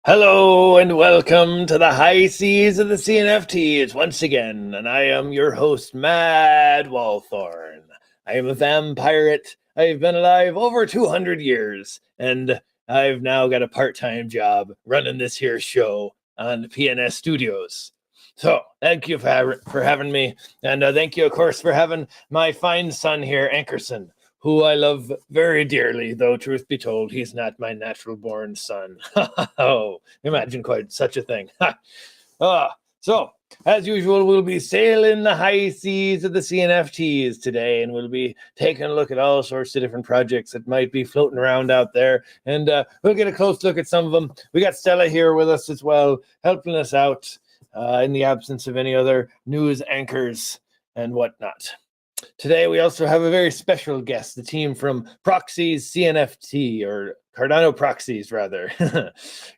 Hello and welcome to the high seas of the cNFTs once again, and I am your host, Mad Walthorn. I am a vampire. I've been alive over 200 years, and I've now got a part-time job running this here show on PNS Studios. So, thank you for having me, and thank you, of course, for having my fine son here, Ankerson, who I love very dearly, though truth be told, he's not my natural born son. Oh, imagine quite such a thing. So, as usual, we'll be sailing the high seas of the cNFTs today, and we'll be taking a look at all sorts of different projects that might be floating around out there, and we'll get a close look at some of them. We got Stella here with us as well, helping us out in the absence of any other news anchors and whatnot. Today, we also have a very special guest, the team from Proxies cNFT, or Cardano Proxies, rather.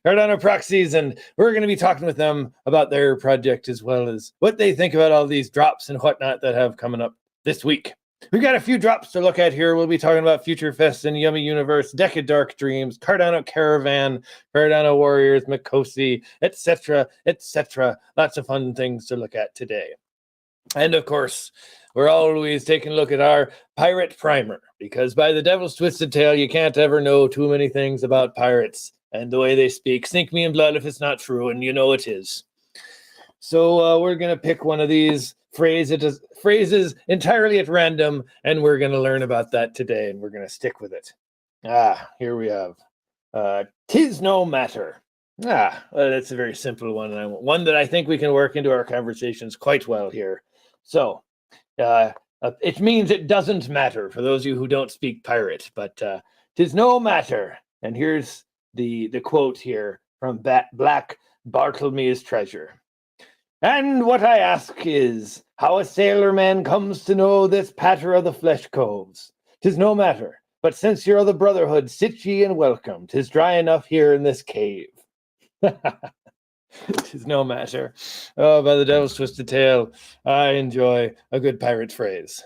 Cardano Proxies, and we're going to be talking with them about their project as well as what they think about all these drops and whatnot that have coming up this week. We've got a few drops to look at here. We'll be talking about Future Fest and Yummy Universe, Decade Dark Dreams, Cardano Caravan, Cardano Warriors, Mikosi, etc., etc. Lots of fun things to look at today. And of course, we're always taking a look at our pirate primer, because by the devil's twisted tail, you can't ever know too many things about pirates and the way they speak. Sink me in blood if it's not true, and you know it is. So we're going to pick one of these phrases entirely at random, and we're going to learn about that today, and we're going to stick with it. Here we have, "'Tis no matter." Well, that's a very simple one, and one that I think we can work into our conversations quite well here. So, it means it doesn't matter for those of you who don't speak pirate, but "'tis no matter." And here's the quote here from Black Bartlemy's Treasure. "And what I ask is, how a sailor man comes to know this patter of the flesh coves. 'Tis no matter, but since you're of the brotherhood, sit ye and welcome. 'Tis dry enough here in this cave." "'Tis no matter." Oh, by the devil's twisted tail, I enjoy a good pirate phrase.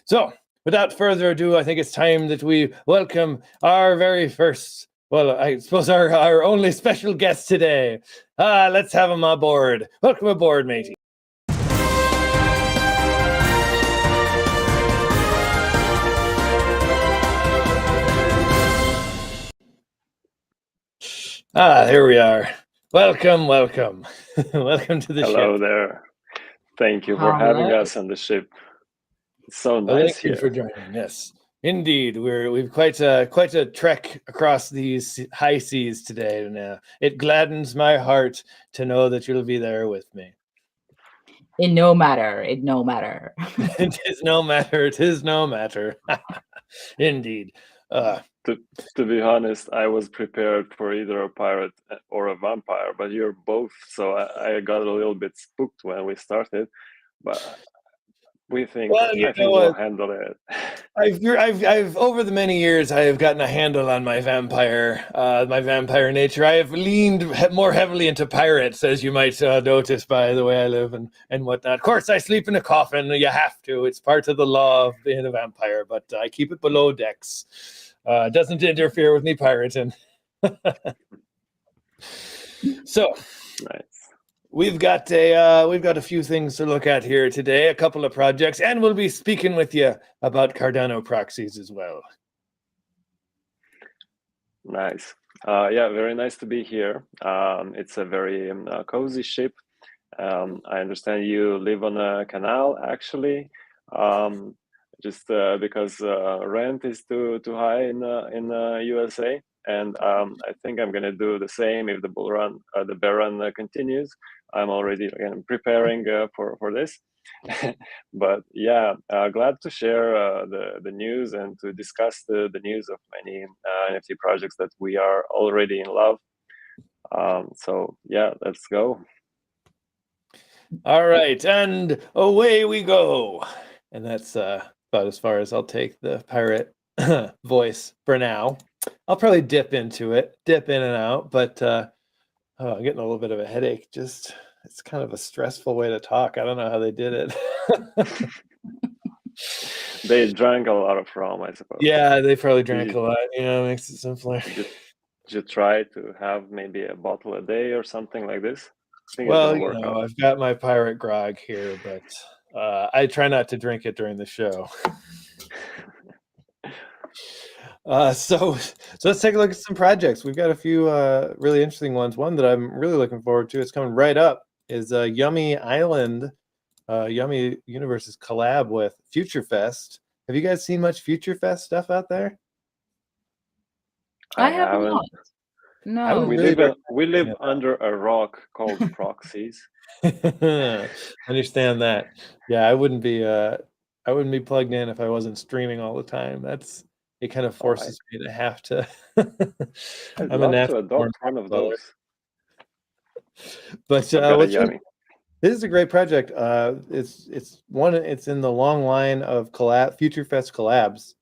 So, without further ado, I think it's time that we welcome our very first, well, I suppose our only special guest today. Let's have him aboard. Welcome aboard, matey. Here we are. Welcome. Welcome to the ship. Hello there. Thank you for having us on the ship. It's so nice here. Thank you for joining. Yes, indeed. We've quite a trek across these high seas today, and it gladdens my heart to know that you'll be there with me. It no matter. It no matter. It is no matter. It is no matter. Indeed. To be honest, I was prepared for either a pirate or a vampire, but you're both, so I got a little bit spooked when we started. But I think we'll handle it. I've over the many years, I have gotten a handle on my vampire nature. I have leaned more heavily into pirates, as you might notice by the way I live and whatnot. Of course, I sleep in a coffin. You have to. It's part of the law of being a vampire, but I keep it below decks. Doesn't interfere with me pirating. So, nice. We've got a few things to look at here today, a couple of projects, and we'll be speaking with you about Cardano Proxies as well. Nice. Yeah, very nice to be here. It's a very cozy ship. I understand you live on a canal, actually, just because rent is too high in USA. And I think I'm going to do the same if the bear run continues. I'm already preparing for this. But yeah, glad to share the news and to discuss the news of many NFT projects that we are already in love. So yeah, let's go. All right, and away we go. And that's about as far as I'll take the pirate voice for now. I'll probably dip in and out, but I'm getting a little bit of a headache. It's kind of a stressful way to talk. I don't know how they did it. They drank a lot of rum, I suppose. Yeah, they probably drank a lot. Makes it simpler. Did you try to have maybe a bottle a day or something like this? I think it's Well, gonna work out. I've got my pirate grog here, but I try not to drink it during the show. So let's take a look at some projects. We've got a few really interesting ones. One that I'm really looking forward to, it's coming right up, is Yummy Island. Yummy Universe's collab with Future Fest. Have you guys seen much Future Fest stuff out there? I have haven't. not. No. We live under a rock called Proxies. Understand that. Yeah, I wouldn't be plugged in if I wasn't streaming all the time. It kind of forces me to have to. I'd I'm a love to natural born adopt one of dweller. those. But I've got a Yummy. this is a great project. It's in the long line of Future Fest collabs.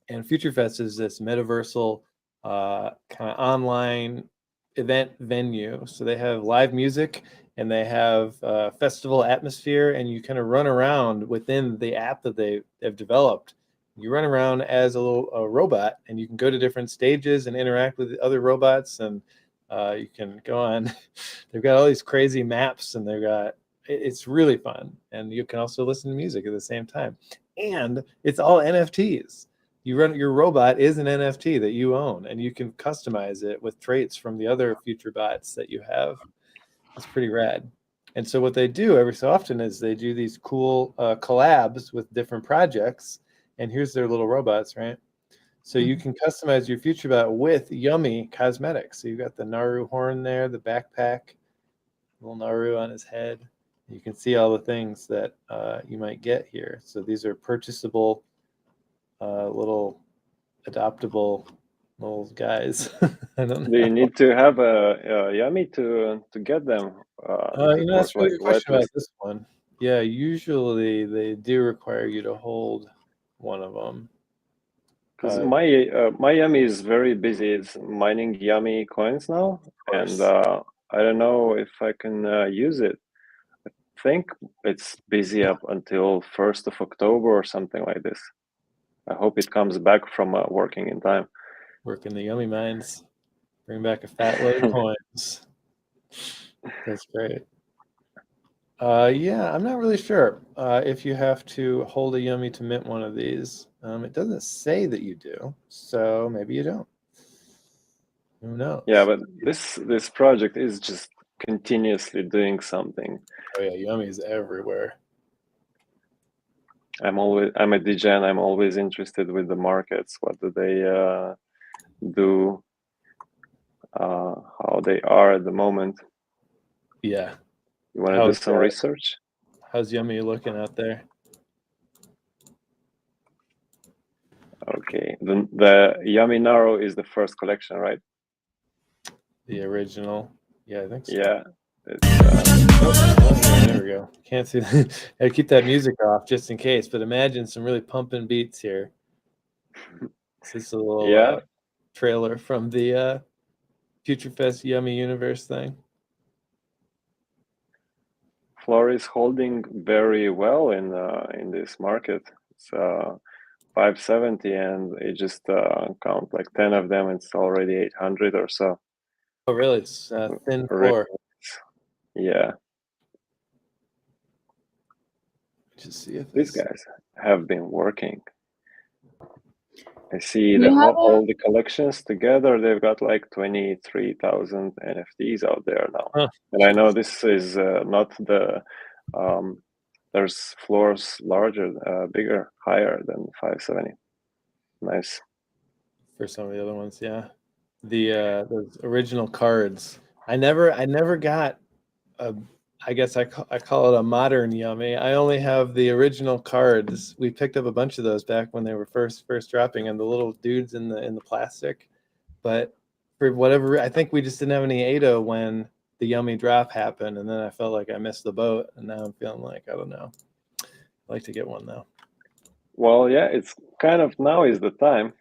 And Future Fest is this metaversal kind of online event venue. So they have live music and they have festival atmosphere, and you kind of run around within the app that they have developed. You run around as a robot, and you can go to different stages and interact with other robots, and you can go on. They've got all these crazy maps, and it's really fun. And you can also listen to music at the same time. And it's all NFTs. Your robot is an NFT that you own, and you can customize it with traits from the other future bots that you have. It's pretty rad. And so what they do every so often is they do these cool collabs with different projects. And here's their little robots, right? So you can customize your future bot with Yummy cosmetics. So you've got the Naru horn there, the backpack, little Naru on his head. You can see all the things that you might get here. So these are purchasable little adoptable little guys. I don't know. Do you need to have a Yummy to get them? That's a really good question about this one. Yeah, usually they do require you to hold one of them. Because my Yummy is very busy. It's mining Yummy coins now, and I don't know if I can use it. I think it's busy up until 1st of October or something like this. I hope it comes back from working in time. Working the Yummy mines, bring back a fat load of coins. That's great. Yeah, I'm not really sure if you have to hold a Yummy to mint one of these. It doesn't say that you do, so maybe you don't. Who knows? Yeah, but this project is just continuously doing something. Oh yeah, Yummy's everywhere. I'm a DJ, and I'm always interested with the markets. What do they do? How they are at the moment. Yeah. You want to do some research? How's Yummy looking out there? Okay, the Yummy Naro is the first collection, right? The original. Yeah, I think so. Yeah. There we go. Can't see that. I keep that music off just in case, but imagine some really pumping beats here. This is a little trailer from the Future Fest Yummy Universe thing. Floor is holding very well in this market. It's 570, and it just count like 10 of them. It's already 800 or so. Oh, really? It's thin floor. Yeah. Just see if these guys have been working. I see all the collections together. They've got like 23,000 NFTs out there now. Huh. And I know this is not the. There's floors larger, bigger, higher than 570. Nice. For some of the other ones, yeah. Those original cards. I never got a. I guess I call it a modern Yummy. I only have the original cards. We picked up a bunch of those back when they were first dropping, and the little dudes in the plastic. But for whatever, I think we just didn't have any ADO when the Yummy drop happened, and then I felt like I missed the boat, and now I'm feeling like I don't know. I'd like to get one though. Well, yeah, it's kind of now is the time.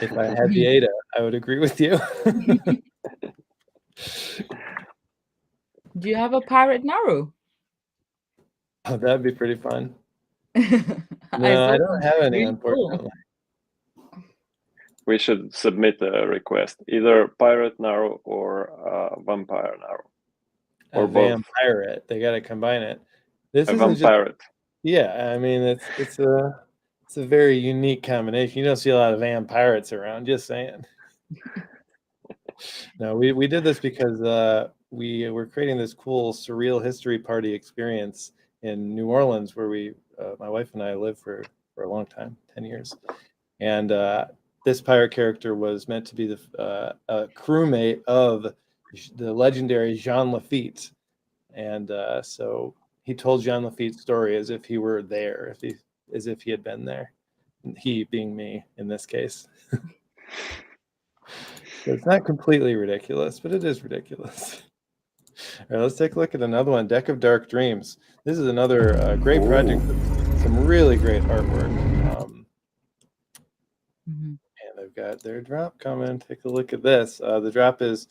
If I had the ADA, I would agree with you. Do you have a pirate Naru? Oh, that'd be pretty fun. No, I don't have any, unfortunately. we should submit a request, either pirate narrow or vampire narrow, or both. Vampirate. They got to combine it. This A isn't just. vampirate. Yeah, I mean it's a very unique combination. You don't see a lot of vampirates around. Just saying. No, we did this because we were creating this cool surreal history party experience in New Orleans, where my wife and I lived for a long time, 10 years, and this pirate character was meant to be the a crewmate of the legendary Jean Lafitte, and so he told Jean Lafitte's story as if he were there, as if he had been there, he being me in this case. So it's not completely ridiculous, but it is ridiculous. All right, let's take a look at another one, Deck of Dark Dreams. This is another great project with some really great artwork. And they've got their drop coming. Take a look at this. The drop is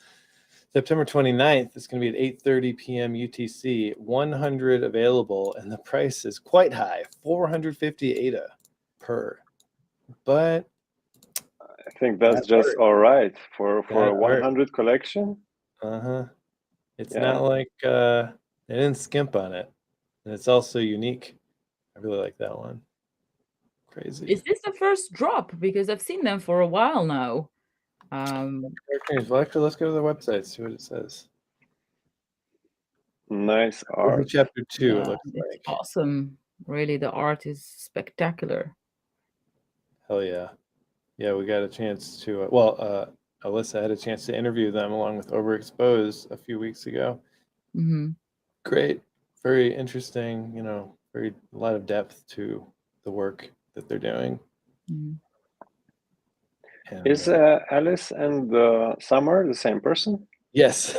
September 29th. It's going to be at 8:30 p.m. UTC. 100 available, and the price is quite high, 450 ADA per. But I think that's just all right for a 100 collection. It's not like they didn't skimp on it, and it's also unique. I really like that one. Crazy. Is this the first drop? Because I've seen them for a while now. Well, actually, let's go to the website, see what it says. Nice art. Chapter 2, Yeah, it looks it's like. awesome. Really, the art is spectacular. Hell yeah. Yeah, we got a chance to, Alyssa had a chance to interview them along with Overexposed a few weeks ago. Great. Very interesting, a lot of depth to the work that they're doing. And, is Alice and Summer the same person? Yes.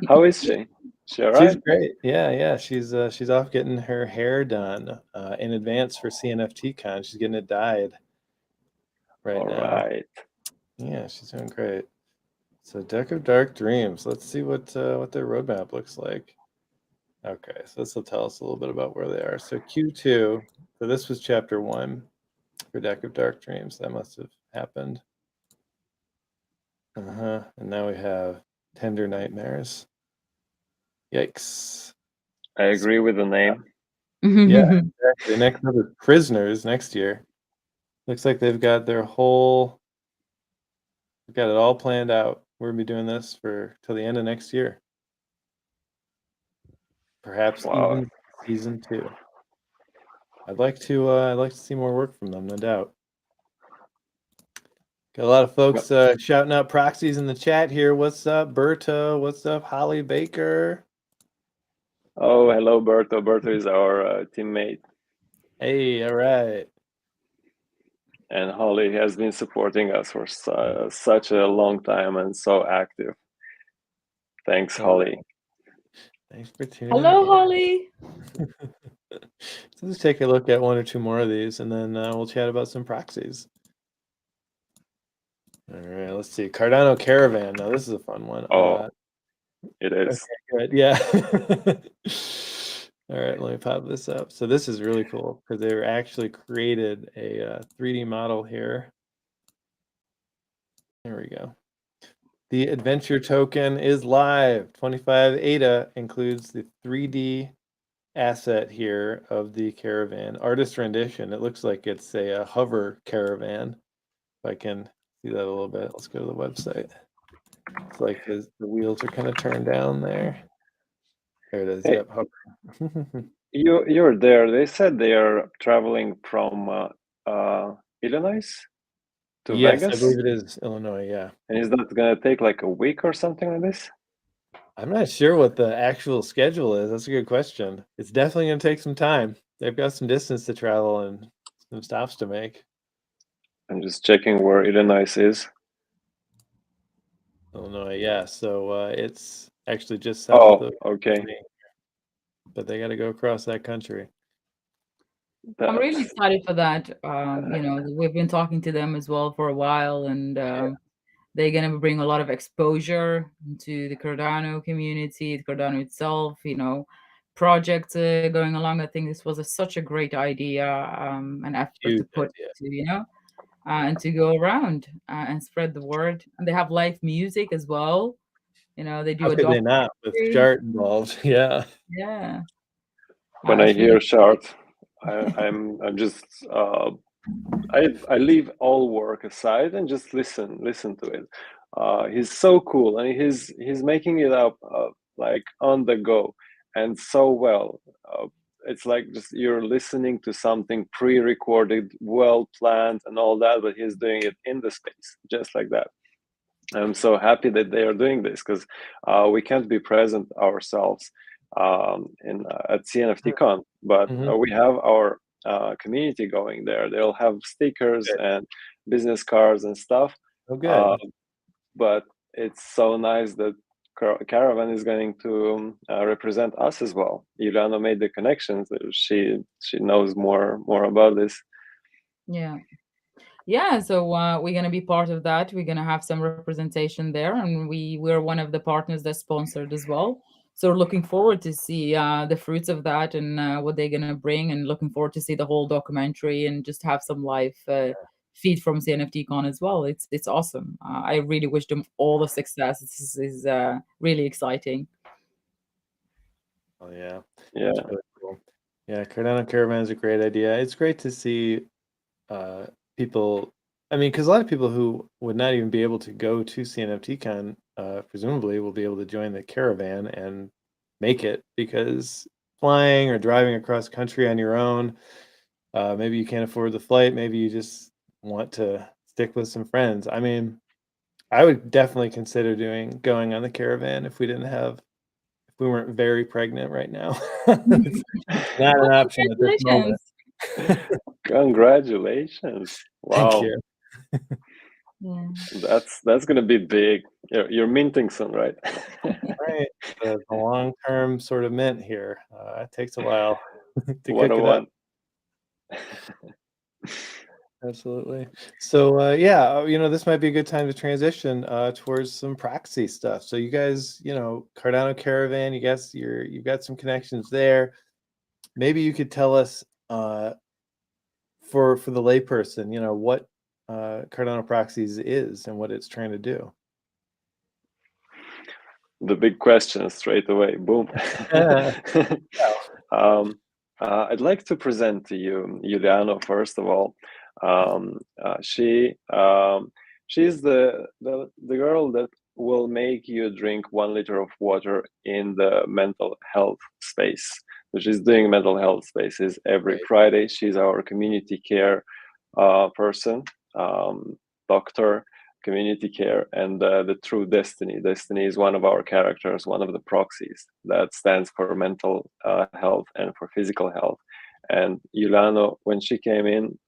How is she? She all right? She's great. Yeah. She's off getting her hair done in advance for cNFT Con. She's getting it dyed right now. Right. Yeah, she's doing great. So Deck of Dark Dreams. Let's see what their roadmap looks like. Okay, so this will tell us a little bit about where they are. So Q2. So this was chapter 1 for Deck of Dark Dreams. That must have happened. And now we have Tender Nightmares. Yikes. I agree with the name. Yeah, exactly. Next up is Prisoners next year. Looks like they've got it all planned out. We're gonna be doing this till the end of next year. Perhaps even season 2. I'd like to see more work from them, no doubt. Got a lot of folks shouting out proxies in the chat here. What's up, Berto? What's up, Holly Baker? Oh, hello, Berto. Berto is our teammate. Hey, all right. And Holly has been supporting us for such a long time and so active. Thanks, Holly. Thanks for tuning in. Hello, Holly. So let's take a look at 1 or 2 more of these, and then we'll chat about some proxies. All right, let's see. Cardano Caravan. Now, this is a fun one. It is. Okay, good. Yeah. All right, let me pop this up. So this is really cool because they actually created a 3D model here. There we go. The adventure token is live. 25 ADA includes the 3D asset here of the caravan. Artist rendition. It looks like it's a hover caravan. If I can see that a little bit. Let's go to the website. It's like the wheels are kind of turned down there. There it is. Hey, yep, hover. You're there. They said they are traveling from Illinois to Vegas? Yes, I believe it is Illinois, yeah. And is that going to take like a week or something like this? I'm not sure what the actual schedule is. That's a good question. It's definitely going to take some time. They've got some distance to travel and some stops to make. I'm just checking where Illinois is. Illinois, yeah. So it's actually just south of. Okay. But they got to go across that country. I'm really excited for that. We've been talking to them as well for a while, and they're going to bring a lot of exposure to the Cardano community, the Cardano itself, projects going along. I think this was such a great idea and effort to put to, and to go around and spread the word. And they have live music as well. You know, they do How a could they not with documentary. Chart involved? Yeah. Yeah, When I it's hear really Shart, I'm just I leave all work aside and just listen to it. He's so cool, and he's making it up like on the go and so well. It's like just you're listening to something pre-recorded, well planned, and all that, but he's doing it in the space, just like that. I'm so happy that they are doing this because we can't be present ourselves in at cNFTCon, but Mhm. we have our community going there. They'll have stickers Good. and business cards and stuff. Oh, Uh, good. but it's so nice that Caravan is going to represent us as well. Ilana made the connections. She knows more about this. yeah. Yeah, so we're gonna be part of that. We're gonna have some representation there, and we're one of the partners that's sponsored as well. So we're looking forward to see the fruits of that and what they're gonna bring, and looking forward to see the whole documentary and just have some live feed from CNFTCon as well. It's awesome. I really wish them all the success. This is really exciting. Oh, yeah. Yeah. That's really cool. Yeah, Cardano Caravan is a great idea. It's great to see people. I mean, because a lot of people who would not even be able to go to CNFTCon, presumably will be able to join the caravan and make it, because flying or driving across country on your own, maybe you can't afford the flight, maybe you just want to stick with some friends. I mean, I would definitely consider going on the caravan if we weren't very pregnant right now. It's not Well, an option at this moment. congratulations. Congratulations! Thank Wow, you. Yeah. that's gonna be big. You're minting soon, right? Right. The long-term sort of mint here. It takes a while to cook it up. 101. Absolutely. So, yeah, this might be a good time to transition towards some proxy stuff. So you guys, Cardano Caravan, you've got some connections there. Maybe you could tell us, for the layperson, what Cardano Proxies is and what it's trying to do. The big question straight away. Boom. I'd like to present to you Juliano first of all. She's the girl that will make you drink 1 liter of water in the mental health space. So she's doing mental health spaces every Right. Friday. She's our community care person, doctor, community care, and the true destiny. Destiny is one of our characters, one of the proxies that stands for mental health and for physical health. And Yulano, when she came in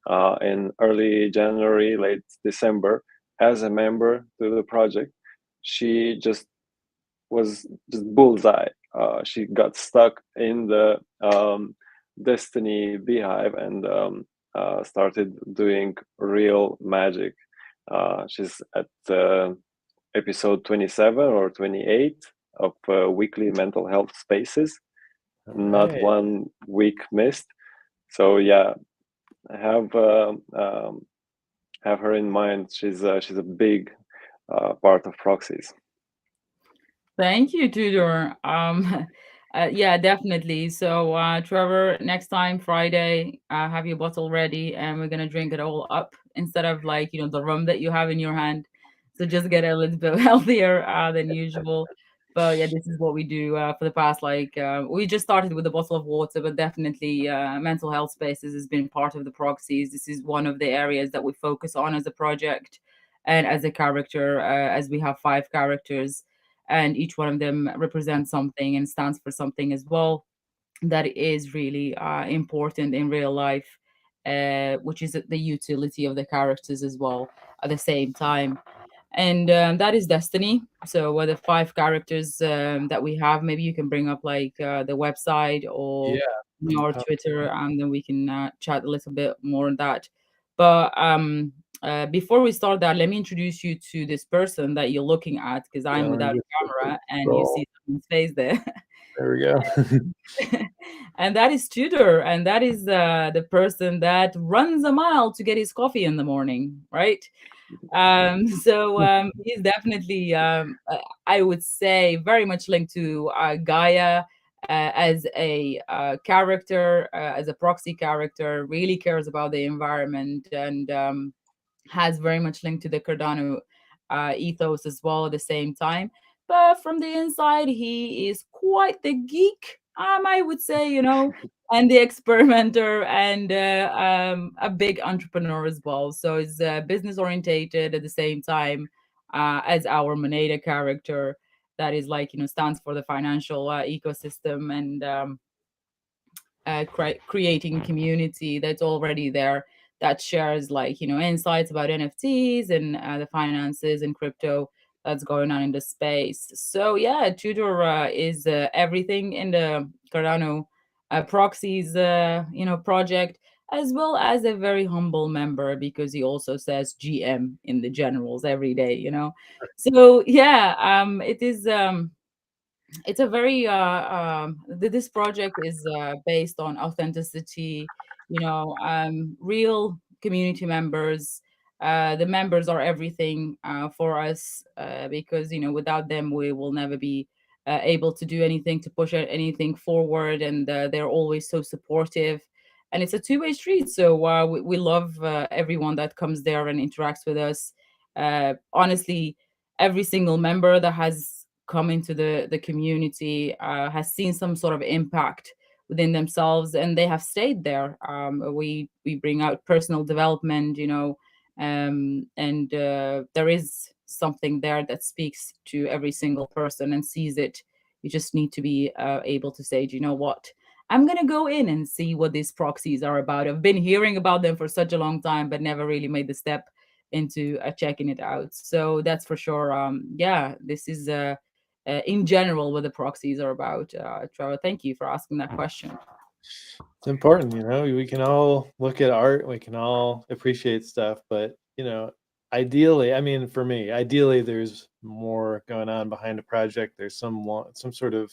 early January, late December, as a member to the project, she just was just bullseye. She got stuck in the destiny beehive and started doing real magic. She's at episode 27 or 28 of weekly mental health spaces. All Not right. 1 week missed. So yeah, have have her in mind. She's a big part of proxies. Thank you, Tudor. Yeah, definitely. So, Trevor, next time Friday, have your bottle ready, and we're gonna drink it all up instead of like the rum that you have in your hand. So just get a little bit healthier than usual. But yeah, this is what we do for the past we just started with a bottle of water, but definitely mental health spaces has been part of the proxies. This is one of the areas that we focus on as a project and as a character, as we have 5 characters and each one of them represents something and stands for something as well that is really important in real life, which is the utility of the characters as well at the same time. And that is destiny. So the 5 characters that we have, maybe you can bring up the website or Yeah. our Twitter, and then we can chat a little bit more on that. But before we start that, let me introduce you to this person that you're looking at, because I'm Yeah, let me without just a camera and you scroll. see someone's face there. There we go. And that is Tudor, and that is the person that runs a mile to get his coffee in the morning, right? So he's definitely, I would say, very much linked to Gaia as a character, as a proxy character, really cares about the environment, and has very much linked to the Cardano ethos as well at the same time. But from the inside, he is quite the geek, I would say, and the experimenter, and a big entrepreneur as well. So he's business orientated at the same time as our Moneda character that is like, stands for the financial ecosystem, and creating community that's already there that shares, like, insights about NFTs and the finances and crypto that's going on in the space. So yeah, Tudor is everything in the Cardano Proxies project, as well as a very humble member, because he also says GM in the generals every day. So yeah, it is it's a very this project is based on authenticity, real community members. The members are everything for us, because without them we will never be able to do anything, to push anything forward, and they're always so supportive, and it's a two-way street. So we love everyone that comes there and interacts with us. Honestly, every single member that has come into the community has seen some sort of impact within themselves, and they have stayed there. We bring out personal development, and there is something there that speaks to every single person and sees it. You just need to be able to say, do you know what? I'm going to go in and see what these proxies are about. I've been hearing about them for such a long time, but never really made the step into checking it out. So that's for sure. Yeah, this is in general what the proxies are about. Trevor, thank you for asking that question. It's important, we can all look at art, we can all appreciate stuff, but ideally, I mean, for me, ideally there's more going on behind a project. There's some sort of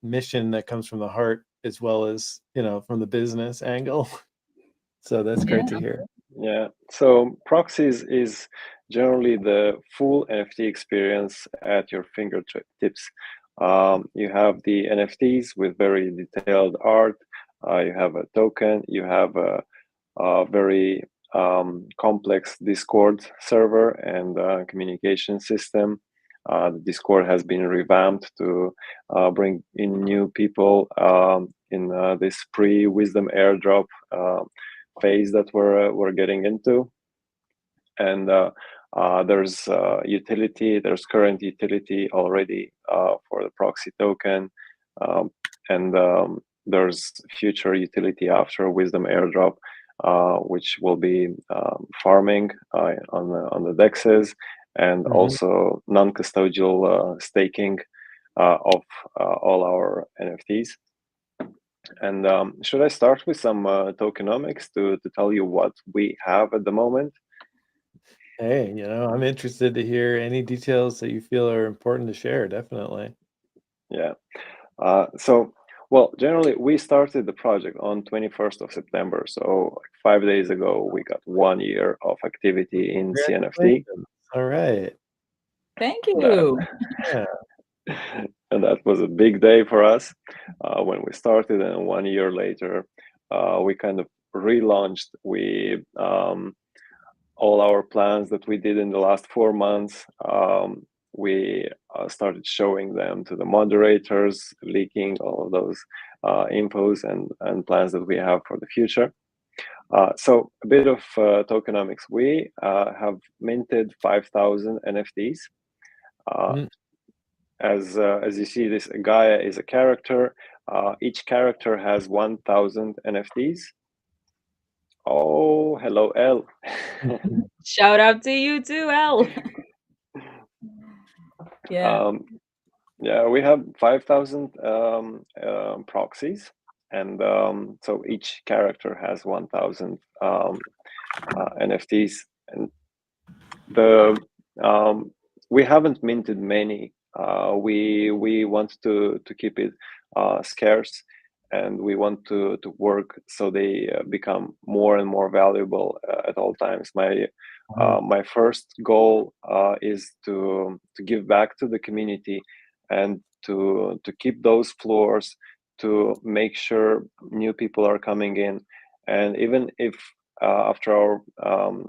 mission that comes from the heart, as well as from the business angle. So that's great to hear. Yeah, so Proxies is generally the full NFT experience at your fingertips. You have the NFTs with very detailed art. You have a token. You have a very complex Discord server and communication system. The Discord has been revamped to bring in new people in this pre-Wisdom airdrop phase that we're getting into. And there's utility, there's current utility already for the proxy token, and there's future utility after Wisdom airdrop, which will be farming on the dexes, and also non-custodial staking of all our NFTs. And should I start with some tokenomics to tell you what we have at the moment? Hey, I'm interested to hear any details that you feel are important to share, definitely. Yeah. Well, generally, we started the project on 21st of September. So like 5 days ago, we got 1 year of activity in cNFT. All right. Thank you. Yeah. And that was a big day for us when we started. And 1 year later, we kind of relaunched. We all our plans that we did in the last 4 months, we started showing them to the moderators, leaking all of those infos and plans that we have for the future. So a bit of tokenomics. We have minted 5,000 NFTs. As you see, this Gaia is a character. Each character has 1,000 NFTs. Oh, hello, L. Shout out to you too, L. Yeah. Yeah, we have 5,000 proxies, and so each character has 1,000 NFTs. And we haven't minted many we want to keep it scarce, and we want to work so they become more and more valuable at all times. My first goal is to give back to the community and to keep those floors, to make sure new people are coming in. And even if after our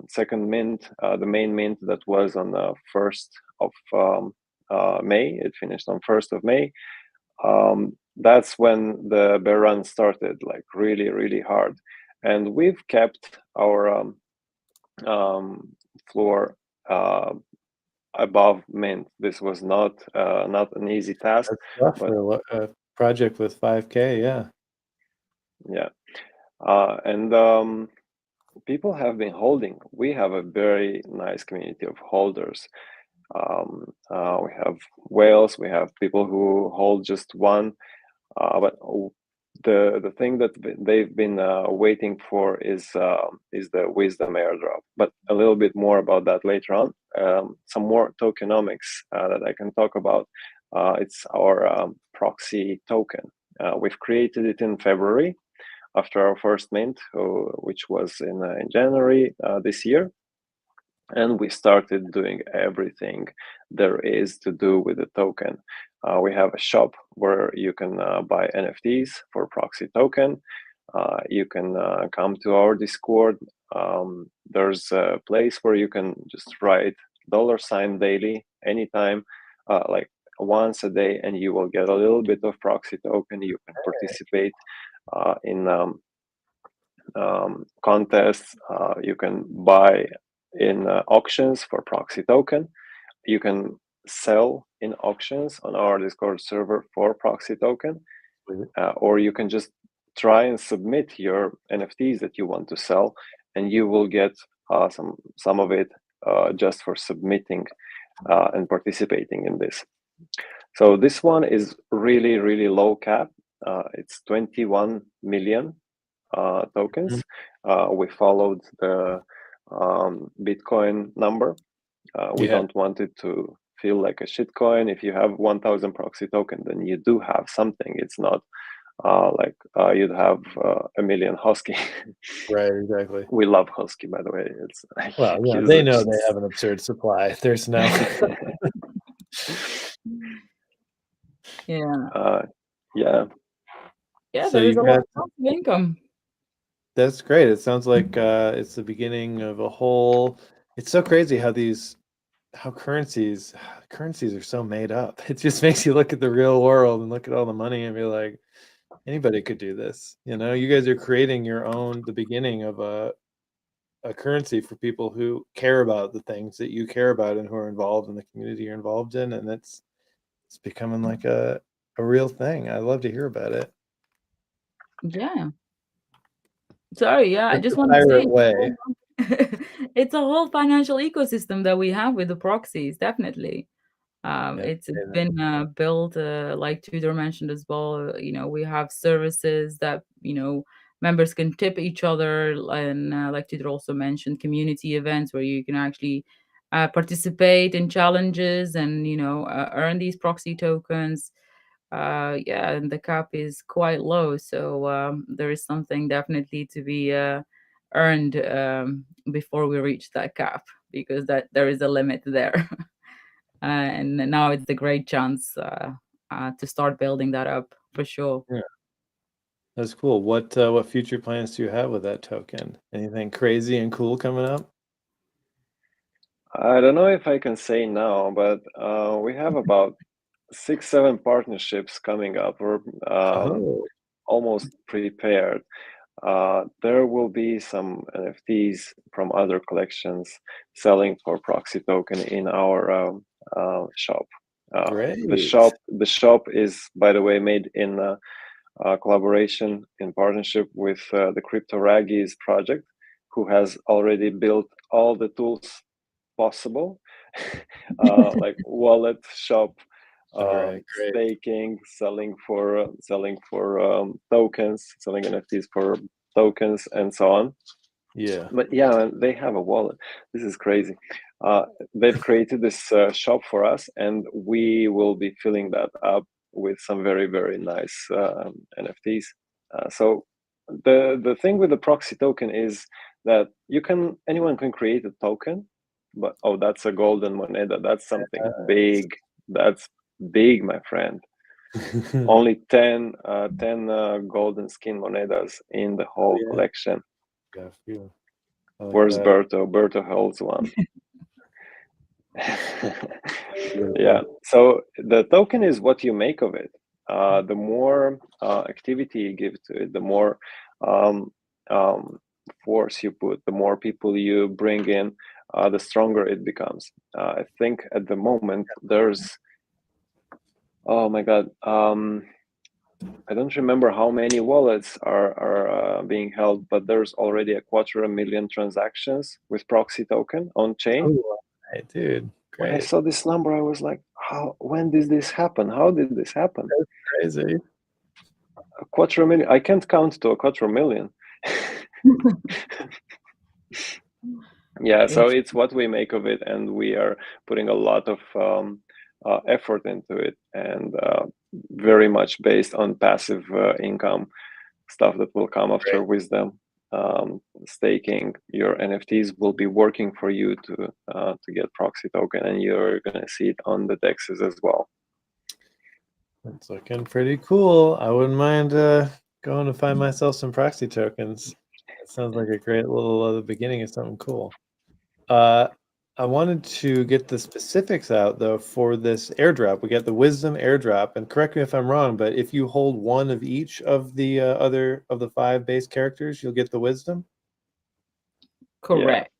second mint, the main mint that was on the 1st of May, it finished on 1st of May. That's when the bear run started, like really, really hard. And we've kept our floor above mint. This was not an easy task. That's rough for a project with 5K, yeah. Yeah. And people have been holding. We have a very nice community of holders. We have whales, we have people who hold just one, but the thing that they've been waiting for is the wisdom airdrop. But a little bit more about that later on. Some more tokenomics that I can talk about. It's our proxy token. We've created it in February after our first mint, which was in January this year. And we started doing everything there is to do with the token. We have a shop where you can buy NFTs for proxy token. You can come to our Discord. There's a place where you can just write $ daily, anytime, like once a day, and you will get a little bit of proxy token. You can participate in contests. You can buy in auctions for proxy token. You can sell in auctions on our Discord server for proxy token, or you can just try and submit your NFTs that you want to sell, and you will get some of it just for submitting and participating in this. So this one is really, really low cap. It's 21 million tokens. We followed the Bitcoin number. We don't want it to feel like a shitcoin. If you have 1,000 proxy token, then you do have something. It's not like you'd have a million Husky. Right, exactly. We love Husky, by the way. It's well, yeah, they know they have an absurd supply. There's no. Yeah. Yeah. Yeah, So there is you a lot got of income. That's great. It sounds like it's the beginning of a whole. It's so crazy how currencies are so made up. It just makes you look at the real world and look at all the money and be like, anybody could do this. You know, you guys are creating the beginning of a currency for people who care about the things that you care about and who are involved in the community you're involved in, and it's becoming like a real thing. I love to hear about it. Yeah. Sorry, yeah, I It's just the want to say pirate way. it's a whole financial ecosystem that we have with the proxies, definitely. Yeah, It's been built, like Tudor mentioned as well. You know, we have services that, members can tip each other, and like Tudor also mentioned, community events where you can actually participate in challenges and, earn these proxy tokens. Yeah, and the cap is quite low, so there is something definitely to be earned before we reach that cap, because that there is a limit there. And now it's a great chance to start building that up for sure. Yeah. That's cool. What future plans do you have with that token? Anything crazy and cool coming up? I don't know if I can say now, but we have about 6-7 partnerships coming up. We're almost prepared. There will be some NFTs from other collections selling for proxy token in our shop. Great. The shop is, by the way, made in collaboration in partnership with the Crypto Raggies project, who has already built all the tools possible, like wallet, shop, Great. staking, selling for tokens, selling NFTs for tokens, and so on. Yeah. But yeah, they have a wallet. This is crazy. They've created this shop for us, and we will be filling that up with some very, very nice NFTs. So the thing with the proxy token is that anyone can create a token, but oh, that's a golden moneda. That's something big. That's big, my friend. Only 10 golden skin monedas in the whole collection. Yeah, like Where's that. Berto? Berto holds one. Yeah. So the token is what you make of it. The more activity you give to it, the more um, force you put, the more people you bring in, the stronger it becomes. I think at the moment there's, oh my God, I don't remember how many wallets are being held, but there's already 250,000 transactions with Proxy token on chain. Oh, right, dude. Great. When I saw this number, I was like, "How? When did this happen? How did this happen?" That's crazy. 250,000. I can't count to 250,000. Yeah, so it's what we make of it, and we are putting a lot of effort into it, and very much based on passive income stuff that will come after Wisdom. Staking your NFTs will be working for you to get Proxy token, and you're gonna see it on the dexes as well. It's looking pretty cool. I wouldn't mind going to find myself some proxy tokens. It sounds like a great little beginning of something cool. I wanted to get the specifics out though for this airdrop. We got the Wisdom airdrop, and correct me if I'm wrong, but if you hold one of each of the other of the 5 base characters, you'll get the Wisdom. Correct.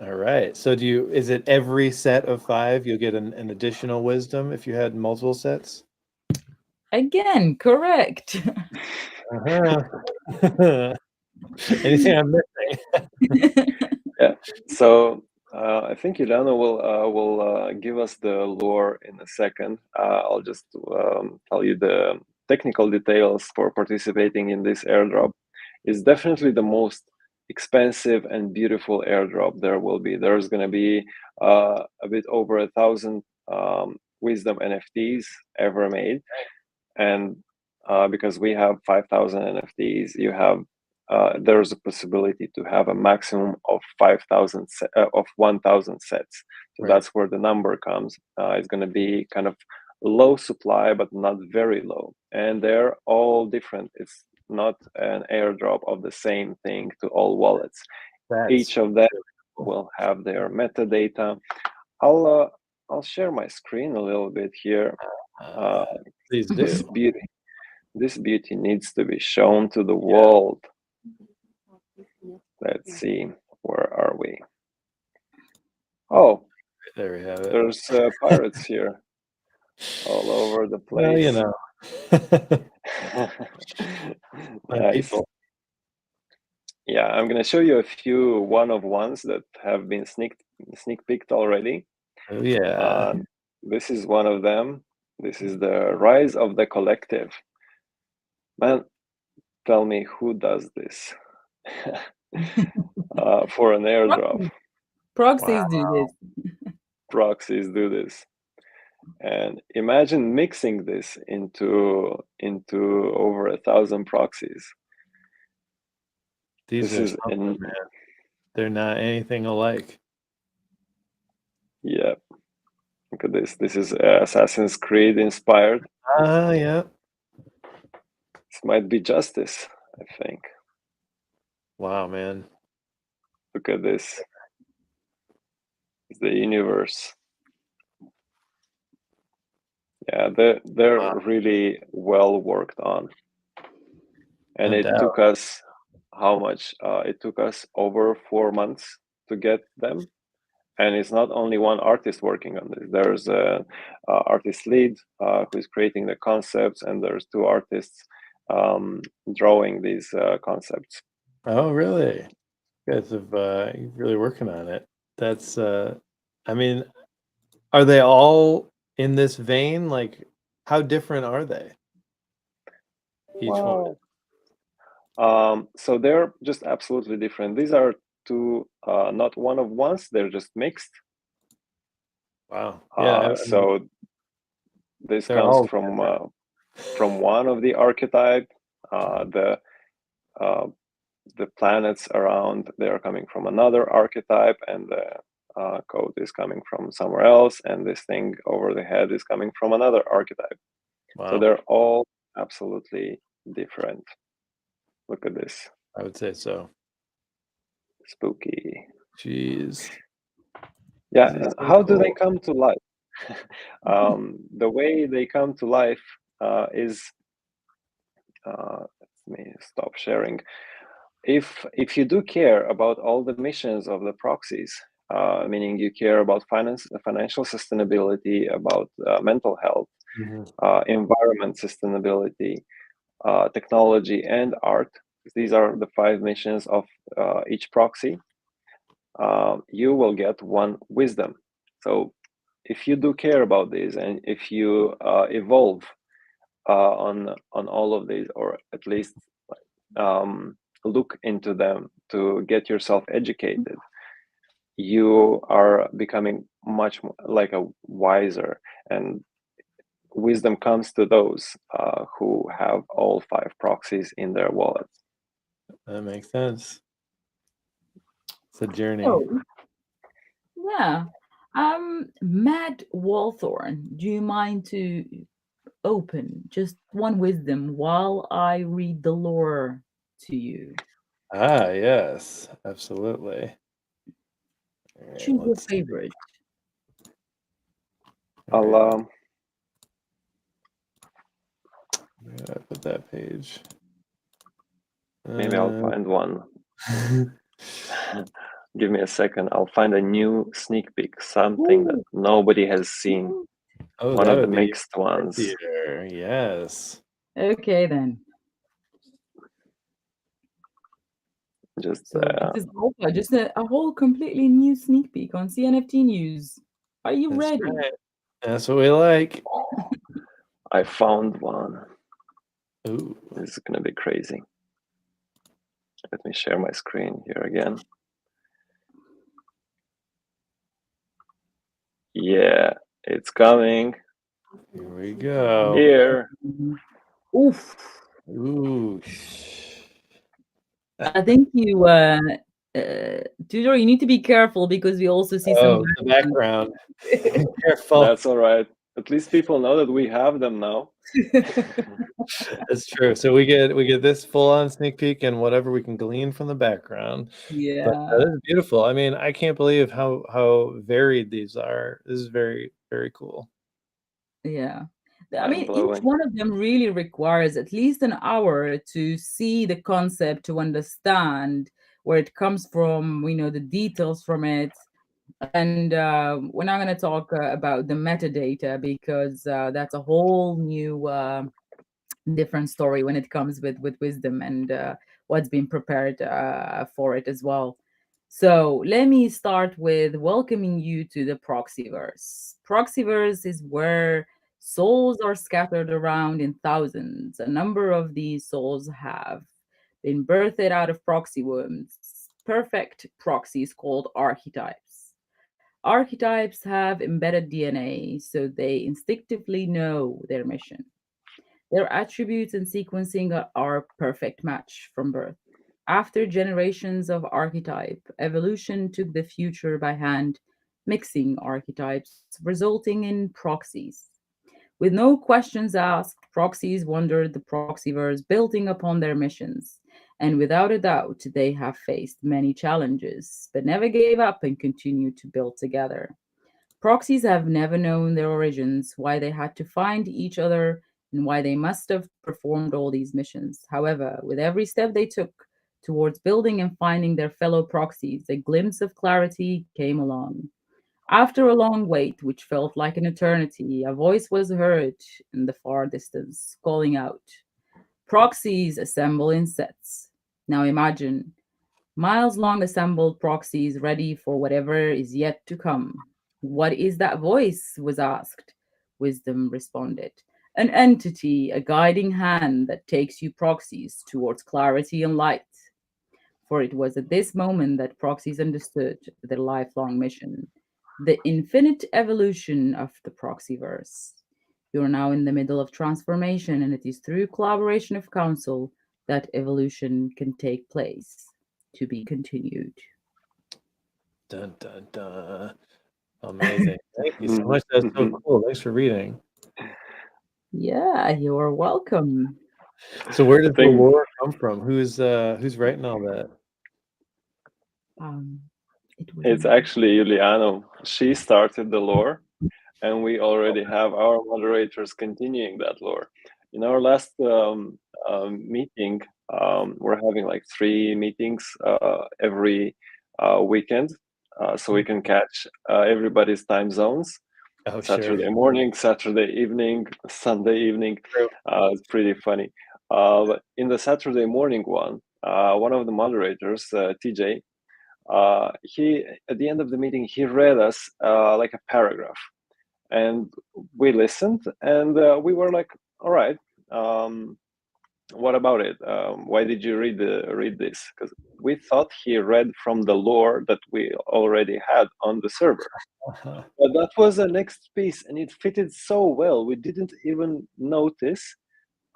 All right. So is it every set of 5 you'll get an additional Wisdom if you had multiple sets? Again, correct. Anything I'm missing? Yeah. So I think Ilana will give us the lore in a second. I'll just tell you the technical details for participating in this airdrop. It's definitely the most expensive and beautiful airdrop there will be. There's going to be a bit over 1,000 Wisdom NFTs ever made, and because we have 5,000 NFTs, you have there's a possibility to have a maximum of 1,000 sets. So Right. that's where the number comes. It's going to be kind of low supply, but not very low, and they're all different. It's not an airdrop of the same thing to all wallets. Each of them will have their metadata. I'll share my screen a little bit here. Please do. This beauty needs to be shown to the world. Let's see, where are we? Oh, there we have it. There's pirates here all over the place. Well, you know. Nice. Yeah, I'm gonna show you a few one-of-ones that have been sneak peeked already. Oh yeah. This is one of them. This is the Rise of the Collective. Man, tell me who does this for an airdrop. Proxies do this. Proxies do this. And imagine mixing this into over 1,000 proxies. These are something, man. They're not anything alike. Yeah. Look at this. This is Assassin's Creed inspired. Yeah. This might be Justice, I think. Wow, man. Look at this. It's the universe. Yeah, they're really well worked on. And it took us how much? It took us over 4 months to get them. And it's not only one artist working on this. There's a artist lead who's creating the concepts, and there's 2 artists drawing these concepts. Oh, really? You guys have really working on it. That's I mean, are they all in this vein? Like, how different are they? Each one. So they're just absolutely different. These are two not one of ones, they're just mixed. Wow. Yeah. So this they're comes all from one of the archetype. The planets around, they are coming from another archetype, and the code is coming from somewhere else, and this thing over the head is coming from another archetype. wow. So they're all absolutely different. Look at this. I would say so. Spooky. Jeez. Yeah, This is so how do they cool. come to life? The way they come to life is, let me stop sharing. If you do care about all the missions of the proxies, meaning you care about financial sustainability, about mental health, environment sustainability, technology, and art, these are the 5 missions of each proxy, you will get 1 wisdom. So if you do care about these, and if you evolve on all of these, or at least look into them to get yourself educated, you are becoming much more like a wiser, and wisdom comes to those who have all 5 proxies in their wallets. That makes sense. It's a journey. Oh, yeah. Matt Walthorn, do you mind to open just one wisdom while I read the lore to you? Ah, yes, absolutely. All right, Choose your let's see. favorite. All right, I'll where did I put that page? maybe I'll find one. Give me a second. I'll find a new sneak peek, something that nobody has seen. Oh, One that of the would be mixed ones. fancier. Yes. Okay, then. Just So this is alpha, just a whole completely new sneak peek on cNFT news. Are you That's ready? right. That's what we like. I found one. Ooh. This is gonna be crazy. Let me share my screen here again. Yeah, it's coming. Here we go. Here. Oof. Ooh. I think you, Tudor, you need to be careful because we also see some Oh, the background. background. Careful. That's all right. At least people know that we have them now. That's true. So we get this full-on sneak peek and whatever we can glean from the background. But Yeah. this is beautiful. I mean, I can't believe how varied these are. This is very, very cool. Yeah. I mean, each Mind-blowing. one of them really requires at least an hour to see the concept, to understand where it comes from, the details from it. And we're not going to talk about the metadata because that's a whole new different story when it comes with wisdom and what's been prepared for it as well. So let me start with welcoming you to the Proxyverse. Proxyverse is where souls are scattered around in thousands. A number of these souls have been birthed out of proxy wombs, perfect proxies called archetypes. Archetypes have embedded DNA, so they instinctively know their mission. Their attributes and sequencing are a perfect match from birth. After generations of archetype, evolution took the future by hand, mixing archetypes, resulting in proxies. With no questions asked, proxies wandered the proxyverse, building upon their missions. And without a doubt, they have faced many challenges, but never gave up and continued to build together. Proxies have never known their origins, why they had to find each other, and why they must have performed all these missions. However, with every step they took towards building and finding their fellow proxies, a glimpse of clarity came along. After a long wait, which felt like an eternity, a voice was heard in the far distance, calling out, "Proxies assemble in sets." Now imagine miles long assembled proxies ready for whatever is yet to come. "What is that voice?" was asked. Wisdom responded, an entity, a guiding hand that takes you proxies towards clarity and light. For it was at this moment that proxies understood their lifelong mission, the infinite evolution of the proxyverse. You are now in the middle of transformation, and it is through collaboration of council that evolution can take place. To be continued. Dun dun dun. Amazing. Thank you so much. That's so cool. Thanks for reading. Yeah, you are welcome. So where does the lore come from? Who's writing all that? It's actually Juliano. She started the lore, and we already have our moderators continuing that lore. In our last meeting, we're having like 3 meetings every weekend, so we can catch everybody's time zones. Oh, Saturday sure. morning, Saturday evening, Sunday evening. It's pretty funny. But in the Saturday morning one of the moderators, TJ, he at the end of the meeting he read us like a paragraph, and we listened, and we were like, all right, what about it? Why did you read this? Because we thought he read from the lore that we already had on the server. But that was the next piece, and it fitted so well. We didn't even notice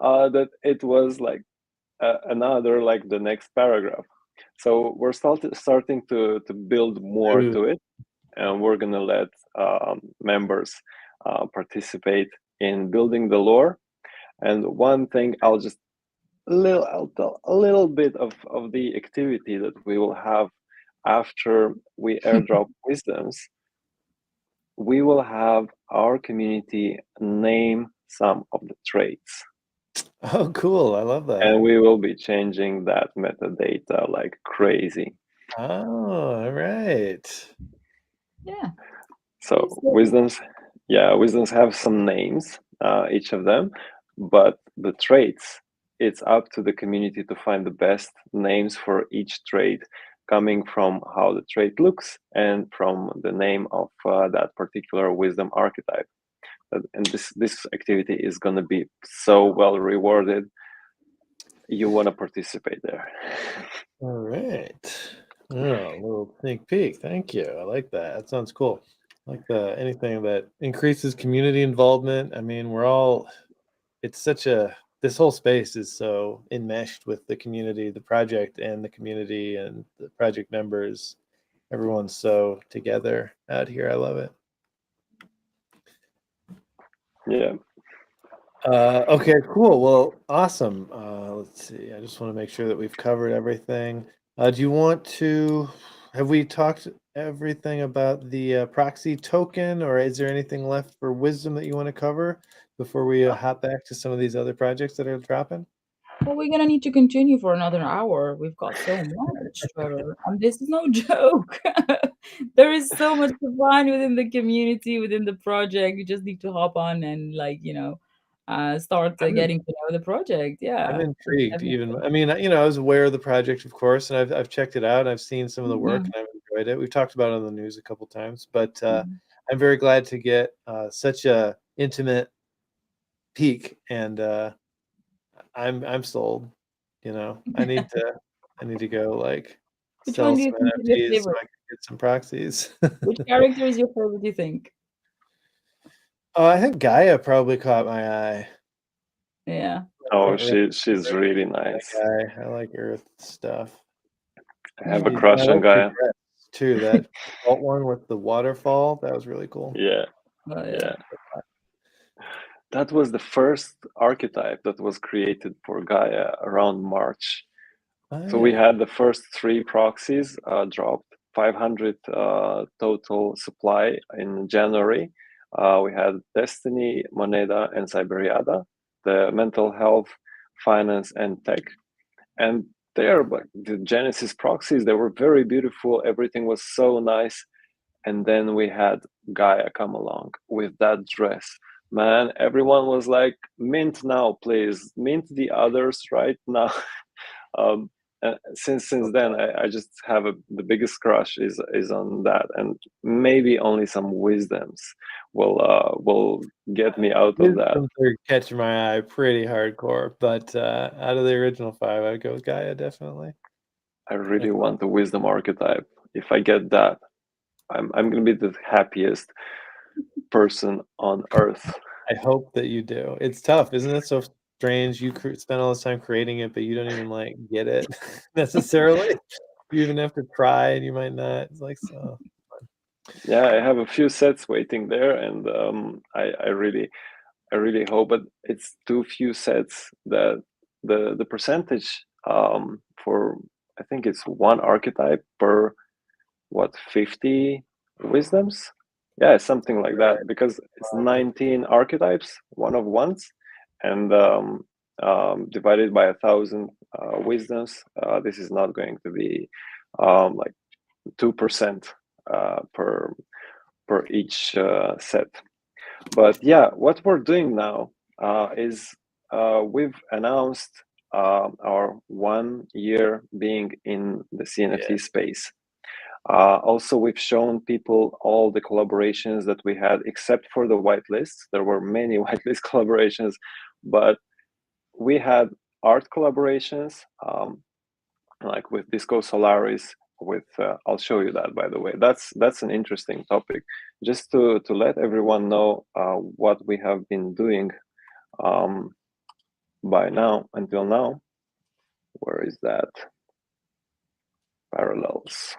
that it was like another, like the next paragraph. So we're starting to build more to it, and we're gonna let members participate in building the lore. And one thing I'll tell a little bit of the activity that we will have after we airdrop wisdoms. We will have our community name some of the traits. Oh, cool. I love that. And we will be changing that metadata like crazy. Oh, all right. Yeah. So wisdoms have some names, each of them, but the traits, it's up to the community to find the best names for each trait, coming from how the trait looks and from the name of that particular wisdom archetype. And this activity is going to be so well rewarded. You want to participate there. All right. Oh, a little sneak peek. Thank you. I like that. That sounds cool. I like anything that increases community involvement. I mean, this whole space is so enmeshed with the community, the project and the community and the project members. Everyone's so together out here. I love it. Yeah. Okay, cool. Well, awesome. Let's see. I just want to make sure that we've covered everything. Have we talked everything about the proxy token, or is there anything left for wisdom that you want to cover before we hop back to some of these other projects that are dropping? Well, we're gonna need to continue for another hour. We've got so much, Trevor. This is no joke. There is so much to find within the community, within the project. You just need to hop on and start getting to know the project. Yeah, I'm intrigued. I was aware of the project, of course, and I've checked it out. And I've seen some of the work, and I've enjoyed it. We've talked about it on the news a couple times, but I'm very glad to get such a intimate peek, and I'm sold. I need to go Which sell one do some you think is your NFTs so favorite? I can get some proxies. Which character is your favorite, do you think? Oh, I think Gaia probably caught my eye. Yeah. Oh, she's really nice. I like Earth stuff. I have a crush on Gaia too. That alt one with the waterfall, that was really cool. Yeah. Oh, yeah. That was the first archetype that was created for Gaia around March. So we had the first 3 proxies dropped, 500 total supply in January. We had Destiny, Moneda, and Cyberiada, the mental health, finance, and tech. And they are like the Genesis proxies. They were very beautiful. Everything was so nice. And then we had Gaia come along with that dress. Man, everyone was like, mint now, please. Mint the others right now. since then, I just have the biggest crush is on that, and maybe only some wisdoms will get me out of that. They're catching my eye pretty hardcore, but out of the original 5, I'd go with Gaia, definitely. I really want the wisdom archetype. If I get that, I'm gonna be the happiest person on earth. I hope that you do. It's tough, isn't it? So strange. You spend all this time creating it, but you don't even like get it necessarily. You even have to try, and you might not. It's like so. Yeah, I have a few sets waiting there, and I really hope, but it's too few sets that the percentage for, I think it's one archetype per 50 wisdoms. Yeah, something like that, because it's 19 archetypes, one of ones, and divided by 1,000 wisdoms. This is not going to be like 2% per each set. But yeah, what we're doing now is we've announced our 1 year being in the cNFT space. Also, we've shown people all the collaborations that we had, except for the whitelists. There were many whitelist collaborations, but we had art collaborations, like with Disco Solaris. With I'll show you that, by the way. That's an interesting topic, just to let everyone know what we have been doing by now until now. Where is that? Parallels.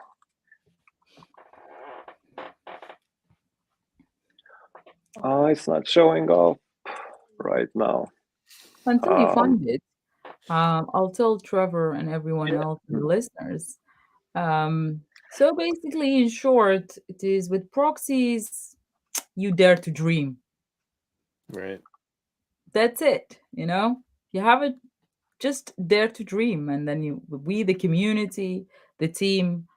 It's not showing up right now. Until you find it, I'll tell Trevor and everyone else, the listeners. So basically, in short, it is with proxies, you dare to dream. Right. That's it. You have it, just dare to dream, and then we, the community, the team,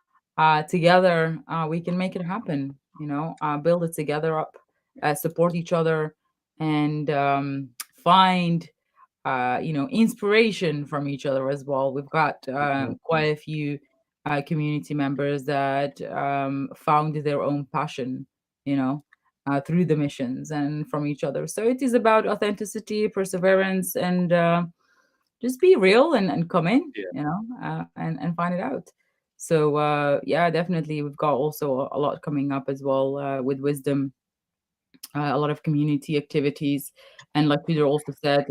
together, we can make it happen. Build it together up, support each other, and find inspiration from each other as well. We've got quite a few community members that found their own passion, through the missions and from each other. So it is about authenticity, perseverance, and just be real and come in, and find it out. So yeah, definitely, we've got also a lot coming up as well with wisdom, a lot of community activities, and like Peter also said,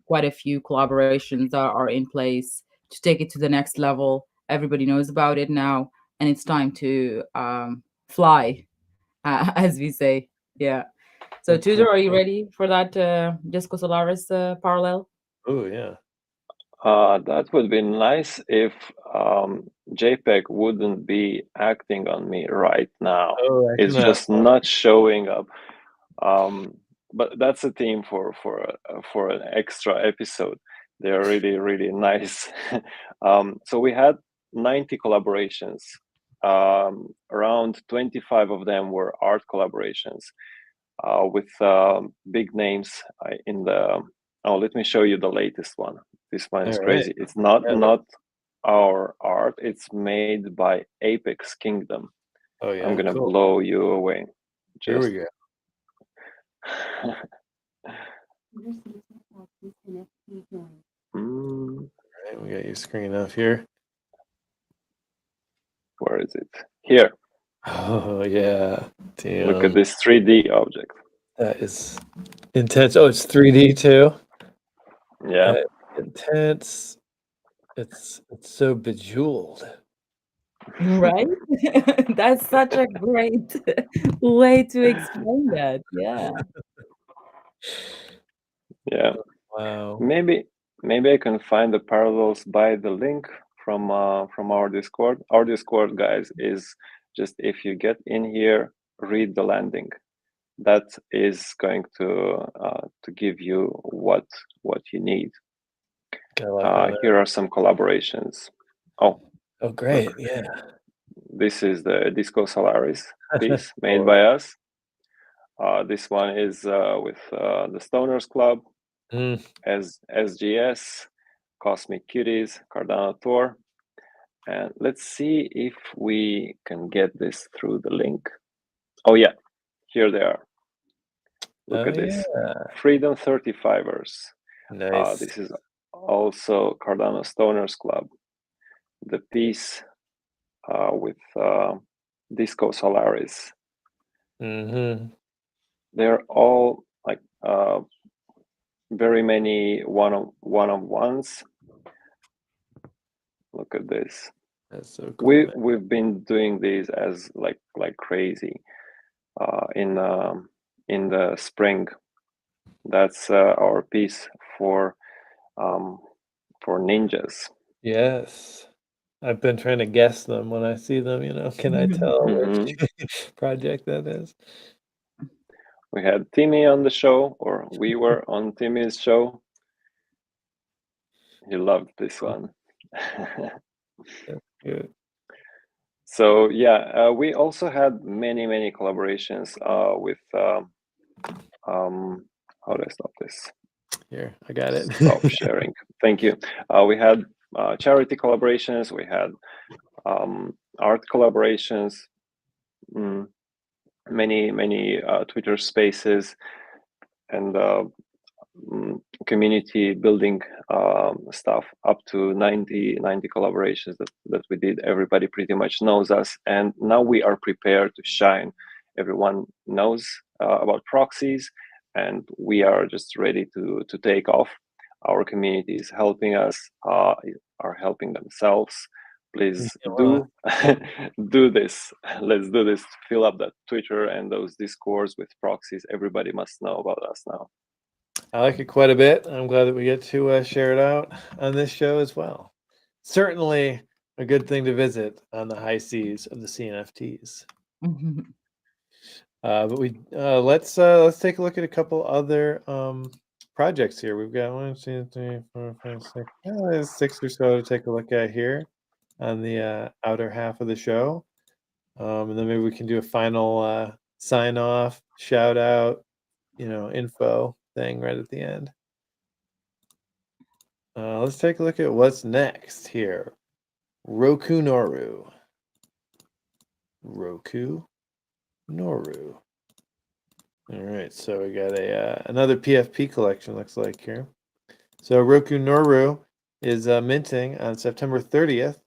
quite a few collaborations are in place to take it to the next level. Everybody knows about it now, and it's time to fly, as we say. Yeah. So Tudor, are you ready for that Disco Solaris parallel? Oh yeah. That would be nice if JPEG wouldn't be acting on me right now. Oh, it's just not showing up. But that's a theme for an extra episode. They're really, really nice. So we had 90 collaborations. Around 25 of them were art collaborations with big names in the. Oh, let me show you the latest one. This one is crazy. It's not our art. It's made by Apex Kingdom. Oh yeah. I'm gonna blow you away. Here we go. Right, we got your screen up here. Where is it? Here. Oh yeah. Damn. Look at this 3D object. That is intense. Oh, it's 3D too. Yeah. Intense. It's so bejeweled. Right? That's such a great way to explain that. Yeah. Yeah. Wow. Maybe I can find the parallels by the link from our Discord. Our Discord, guys, is just, if you get in here, read the landing. That is going to give you what you need. Here are some collaborations. Oh, great. Yeah. This is the Disco Solaris piece made by us. This one is with the Stoners Club, as SGS, Cosmic Cuties, Cardano Tour. And let's see if we can get this through the link. Oh yeah, here they are. Look at this. Freedom 35ers. Nice. This is also Cardano Stoners Club. The piece with Disco Solaris. Mm-hmm. They're all like very many one-on-ones. Look at this. That's so cool. We've been doing these as like crazy in the spring. That's our piece for ninjas. Yes. I've been trying to guess them when I see them, can I tell which project that is? We had Timmy on the show, or we were on Timmy's show. He loved this one. That's good. So yeah, we also had many collaborations with how do I stop this? Here, I got it. Stop sharing. Thank you. We had charity collaborations. We had art collaborations. Many Twitter spaces and community building stuff, up to 90 collaborations that we did. Everybody pretty much knows us, and now we are prepared to shine. Everyone knows about proxies, and we are just ready to take off. Our community is helping us, are helping themselves. Please do do this. Let's do this. Fill up that Twitter and those discords with proxies. Everybody must know about us now. I like it quite a bit. I'm glad that we get to share it out on this show as well. Certainly a good thing to visit on the high seas of the cNFTs. But we let's take a look at a couple other projects here. We've got 1, 2, 3, 4, 5, 6. There's 6 or so to take a look at here on the outer half of the show, and then maybe we can do a final sign off, shout out, info thing right at the end. Let's take a look at what's next here. Roku Noru. All right, so we got another PFP collection, looks like here. So Roku Noru is minting on September 30th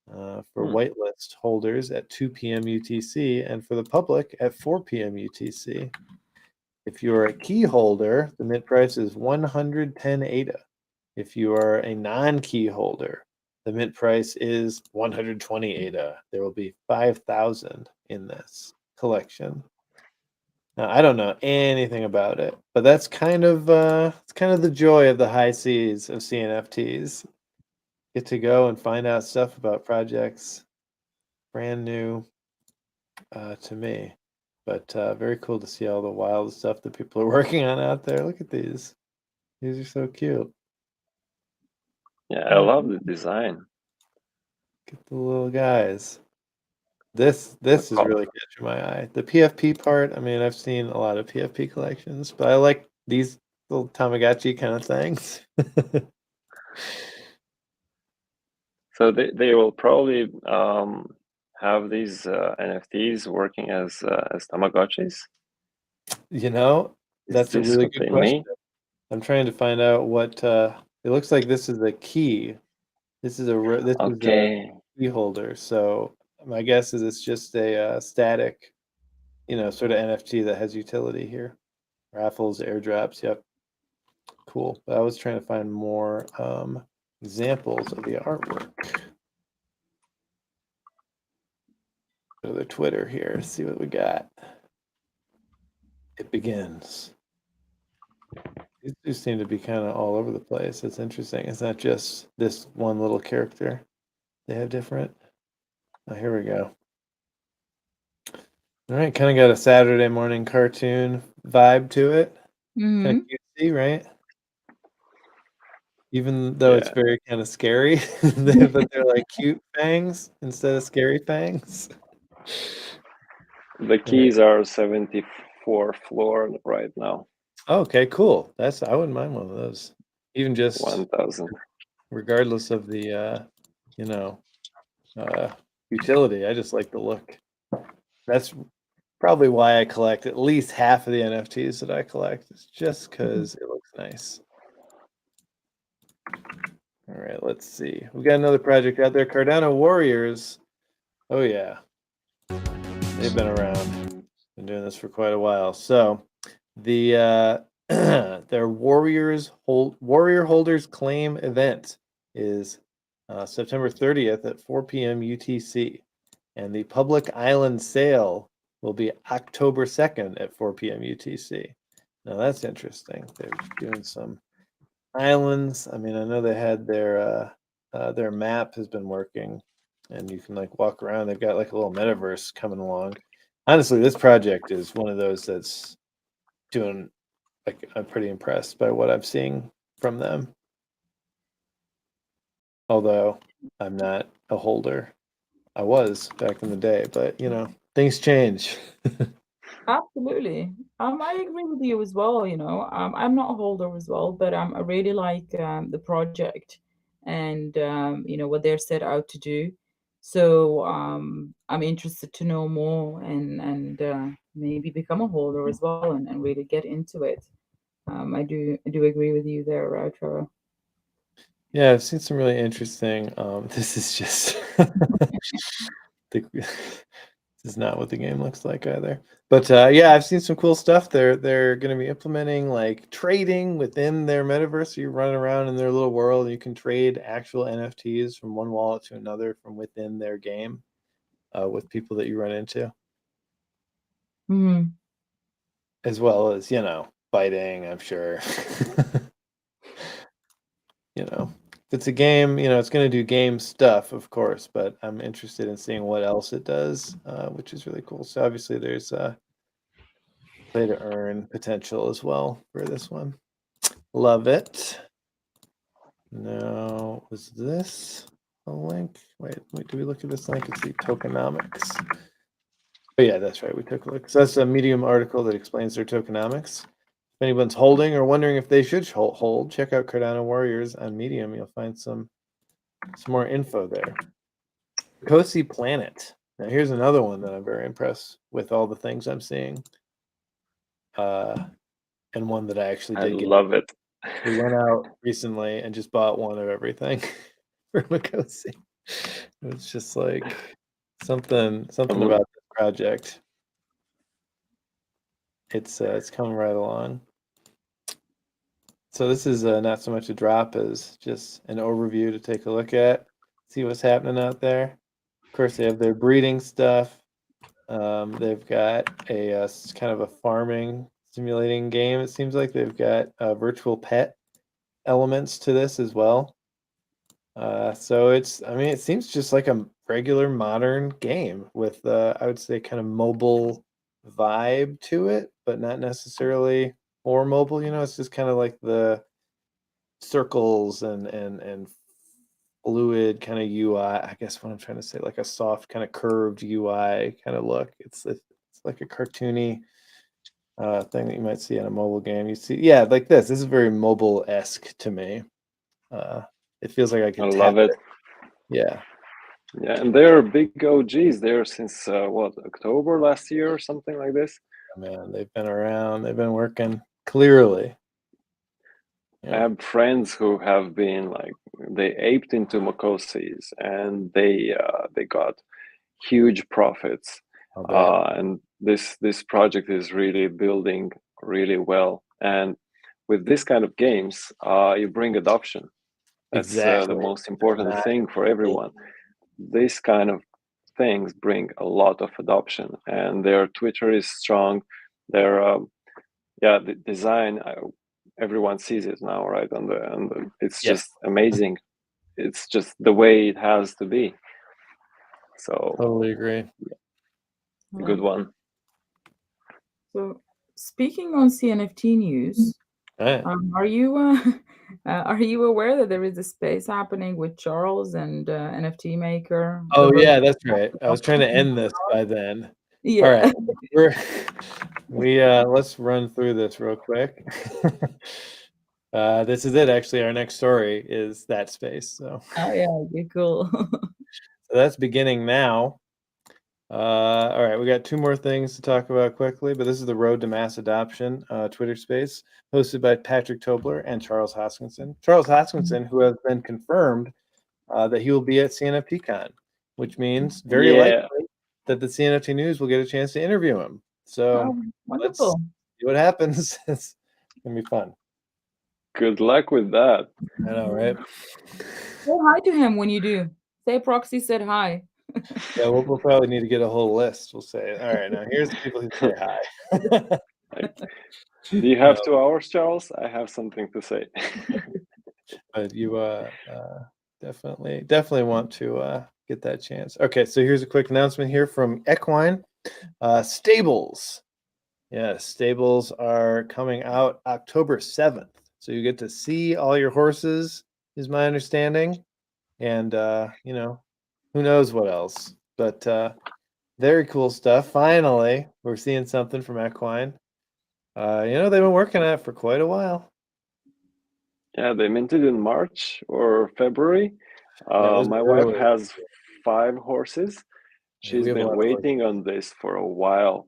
for whitelist holders at 2 p.m. UTC, and for the public at 4 p.m. UTC. If you're a key holder, the mint price is 110 ADA. If you are a non-key holder, the mint price is 120 ADA. There will be 5,000 in this collection. Now, I don't know anything about it, but that's kind of it's kind of the joy of the high seas of cNFTs. Get to go and find out stuff about projects brand new to me, but very cool to see all the wild stuff that people are working on out there. Look at these; these are so cute. Yeah, I love the design. Get the little guys. This is really catching my eye. The PFP part, I mean, I've seen a lot of PFP collections, but I like these little Tamagotchi kind of things. So they will probably have these NFTs working as Tamagotchis. That's a really good question. I'm trying to find out what it looks like. This is a key. This is a key holder. So my guess is it's just a static, sort of NFT that has utility here. Raffles, airdrops. Yep. Cool. But I was trying to find more examples of the artwork. Go to their Twitter here. See what we got. It begins. These two seem to be kind of all over the place. It's interesting. It's not just this one little character. They have different. Oh, here we go. All right, kind of got a Saturday morning cartoon vibe to it. Kind of cutesy, right? Even though it's very kind of scary, but they're like cute fangs instead of scary fangs. The keys are 74th floor right now. Okay, cool. I wouldn't mind one of those. Even just 1,000. Regardless of the utility. I just like the look. That's probably why I collect at least half of the NFTs that I collect. It's just because it looks nice. All right, let's see. We've got another project out there, Cardano Warriors. Oh yeah, they've been around. Been doing this for quite a while. So the their Warrior Holders Claim event is September 30th at 4 p.m. UTC, and the public island sale will be October 2nd at 4 p.m. UTC. Now that's interesting. They're doing some islands. I mean, I know they had their map has been working, and you can like walk around. They've got like a little metaverse coming along. Honestly, this project is one of those that's doing like I'm pretty impressed by what I'm seeing from them. Although I'm not a holder. I was back in the day, but you know, things change. Absolutely. I agree with you as well, you know. I'm not a holder as well, but I really like the project and you know what they're set out to do. So I'm interested to know more and maybe become a holder as well and really get into it. I do agree with you there, Trevor. Yeah, I've seen some really interesting. This is just this is not what the game looks like either. But yeah, I've seen some cool stuff. They're going to be implementing like trading within their metaverse. So you're running around in their little world, and you can trade actual NFTs from one wallet to another from within their game with people that you run into, Mhm. as well as fighting. I'm sure. If it's a game, it's going to do game stuff, of course, but I'm interested in seeing what else it does, which is really cool. So obviously there's play to earn potential as well for this one. Love it. Now, was this a link? Wait, do we look at this link? It's the tokenomics. Oh yeah, that's right. We took a look. So that's a Medium article that explains their tokenomics. If anyone's holding or wondering if they should hold, check out Cardano Warriors on Medium. You'll find some more info there. Cozy Planet. Now here's another one that I'm very impressed with all the things I'm seeing. And one that I actually did get. Love it. We went out recently and just bought one of everything for Makosi. It was just like something about this project. It's coming right along. So this is not so much a drop as just an overview to take a look at, see what's happening out there. Of course, they have their breeding stuff. They've got a kind of a farming simulating game. It seems like they've got virtual pet elements to this as well. So it seems just like a regular modern game with, I would say, kind of mobile vibe to it, but not necessarily more mobile. It's just kind of like the circles and fluid kind of UI. I guess what I'm trying to say, like a soft kind of curved UI kind of look. It's like a cartoony thing that you might see in a mobile game. You see, yeah, like this. This is very mobile-esque to me. It feels like I can love it. Yeah. Yeah, and they're big OGs. They're since October last year or something like this. Man, they've been around. They've been working clearly. I have friends who have been they aped into Makosi's and they got huge profits. And this project is really building really well. And with this kind of games, you bring adoption. That's exactly the most important thing for everyone. This kind of things bring a lot of adoption, and their Twitter is strong. Their the design, everyone sees it now, right? And it's just amazing. It's just the way it has to be. So totally agree. Good one. So speaking on cNFT news, are you aware that there is a space happening with Charles and NFT Maker? Oh yeah, that's right. I was trying to end this by then. Yeah. All right, let's run through this real quick. This is it. Actually, our next story is that space. So. Oh yeah, okay, cool. So that's beginning now. All right, we got 2 more things to talk about quickly, but this is the Road to Mass Adoption Twitter space hosted by Patrick Tobler and Charles Hoskinson. Charles Hoskinson, who has been confirmed that he will be at cNFTCon, which means very likely that the cNFT News will get a chance to interview him. So let's wonderful. see what happens. It's gonna be fun. Good luck with that. I know, right? Say hi to him when you do. Say Proxy said hi. Yeah, we'll probably need to get a whole list. We'll say, all right, now here's the people who say hi. Do you have 2 hours, Charles? I have something to say. But you definitely want to get that chance. Okay, so here's a quick announcement here from Equine. Stables. Yeah, stables are coming out October 7th. So you get to see all your horses, is my understanding. And who knows what else. But very cool stuff. Finally, we're seeing something from Equine. They've been working on it for quite a while. Yeah, they minted in March or February. My wife has 5 horses. She's been waiting on this for a while,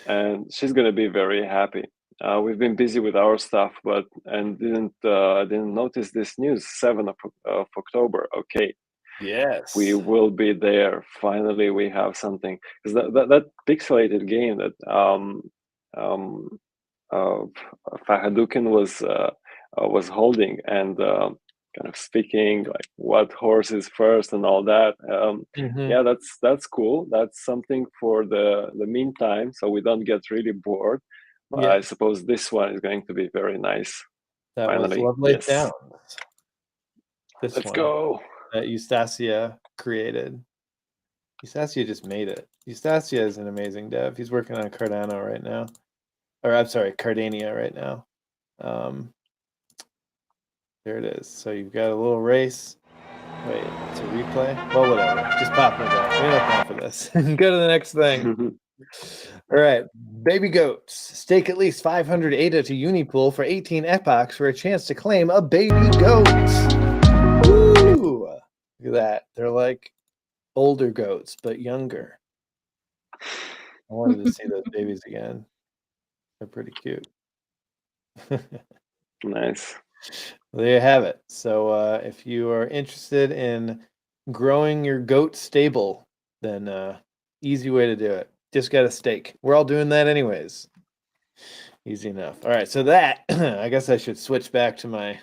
and she's gonna be very happy. We've been busy with our stuff, and didn't notice this news. 7th of October. Okay, yes, we will be there. Finally, we have something, because that pixelated game that Fahadukin was holding, and kind of speaking like what horse is first and all that. Yeah, that's cool. That's something for the meantime, so we don't get really bored. But I suppose this one is going to be very nice. That finally, was Lovely yes. Sound. Let's go. That Eustacia created. Eustacia just made it. Eustacia is an amazing dev. He's working on Cardano right now. Or I'm sorry, Cardania right now. There it is. So you've got a little race. Wait, to replay? Well, whatever. Just pop it back. We don't have time for this. Go to the next thing. All right. Baby goats. Stake at least 500 ADA to Unipool for 18 epochs for a chance to claim a baby goat. Woo! Look at that. They're like older goats, but younger. I wanted to see those babies again. They're pretty cute. Nice. Well, there you have it. So if you are interested in growing your goat stable, then easy way to do it. Just got a stake. We're all doing that anyways. Easy enough. All right, so that, I guess I should switch back to my...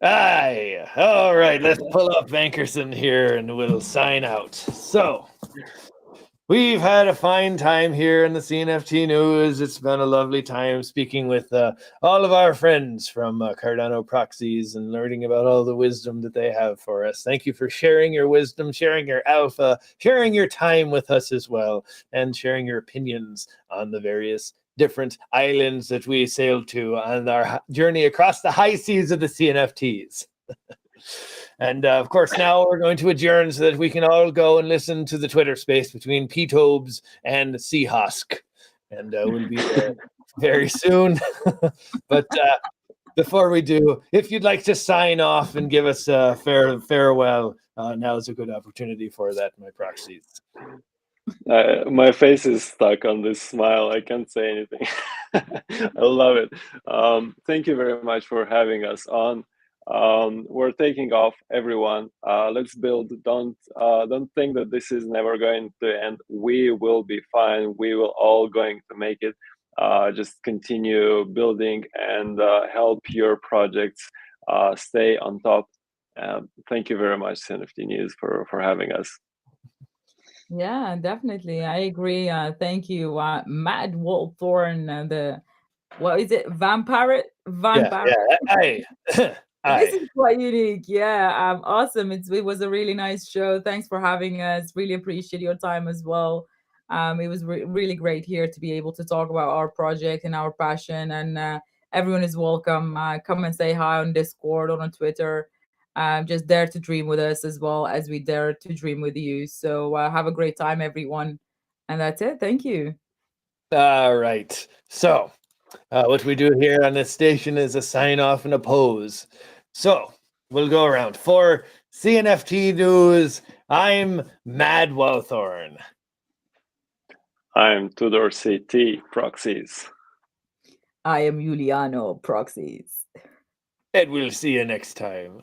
Aye. All right, let's pull up Vankerson here and we'll sign out. So... we've had a fine time here in the cNFT News. It's been a lovely time speaking with all of our friends from Cardano Proxies and learning about all the wisdom that they have for us. Thank you for sharing your wisdom, sharing your alpha, sharing your time with us as well, and sharing your opinions on the various different islands that we sailed to on our journey across the high seas of the cNFTs. And of course, now we're going to adjourn so that we can all go and listen to the Twitter space between P-Tobes and Seahusk. And we'll be there very soon. But before we do, if you'd like to sign off and give us a farewell, now is a good opportunity for that, my proxies. My face is stuck on this smile. I can't say anything. I love it. Thank you very much for having us on. We're taking off, everyone. Let's build. Don't think that this is never going to end. We will be fine. We will all going to make it. Just continue building and help your projects stay on top. Thank you very much, cNFT News, for having us. Yeah, definitely. I agree. Thank you, Matt Waldthorn. What is it? Vampire? Yeah. This is quite unique. Yeah, awesome. It was a really nice show. Thanks for having us. Really appreciate your time as well. It was really great here to be able to talk about our project and our passion. And everyone is welcome. Come and say hi on Discord or on Twitter. Just dare to dream with us as well as we dare to dream with you. So have a great time, everyone. And that's it. Thank you. All right. So what we do here on this station is a sign off and a pose. So we'll go around. For cNFT news. I'm Mad Wellthorn. I'm Tudor CT Proxies. I am Juliano Proxies. And we'll see you next time.